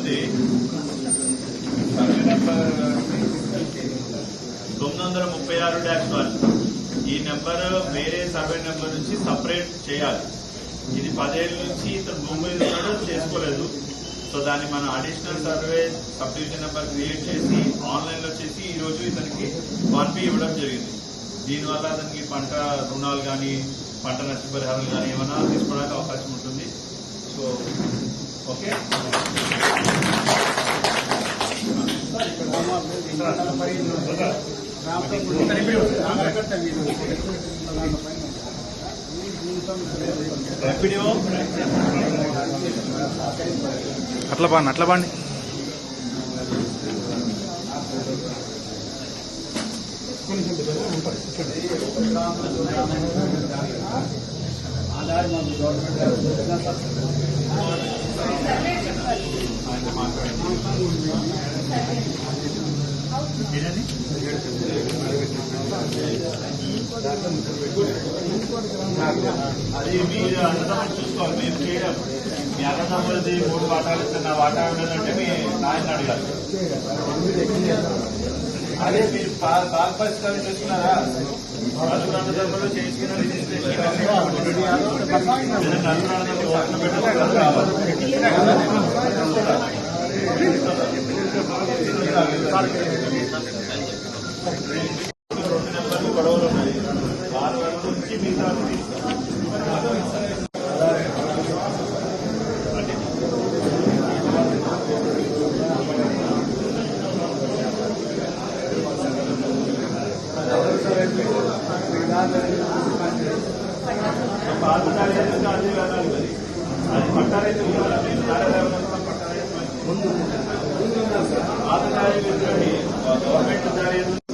చూస్తే survey number 936-1 ఈ number వేరే సర్వే నెంబర్ నుంచి సపరేట్ చేయాలి. ఇది 10 ఏళ్ళ నుంచి ఇతను భూమి చేసుకోలేదు. సో దాన్ని మనం additional survey sub division number create చేసి ఆన్లైన్ లో చేసి ఈ రోజు ఇతనికి 1B ఇవ్వడం జరిగింది. దీనివల్ల అతనికి పంట రుణాలు కానీ పంట నష్టపరిహారాలు కానీ ఏమైనా తీసుకోవడానికి అవకాశం ఉంటుంది. సో ఓకే, అట్లా బాండి ఆధార్ మాకు గవర్నమెంట్ అది మీరు అన్నదమ్మని చూసుకోవాలి. మేము చేయడం మీ అన్నదమ్మది 3 వాటాలు ఇస్తున్న వాటా ఉండదంటే మీ నాయన అడగాలి. అదే మీరు పాల పరిష్కారం చేసుకున్నారా? నలుగురు అన్నదమ్మలు చేసుకున్న రిజిస్ట్రేషన్ నలుగురు అన్నదమ్మలు ఓట్లు నెంబర్లు గొడవలు ఉన్నాయి. 6 వరకు నుంచి మిగతా పాత కార్యాలయం అదే వెళ్ళాలి. మరి అది పట్టారైతే పాత కార్యాలయం గవర్నమెంట్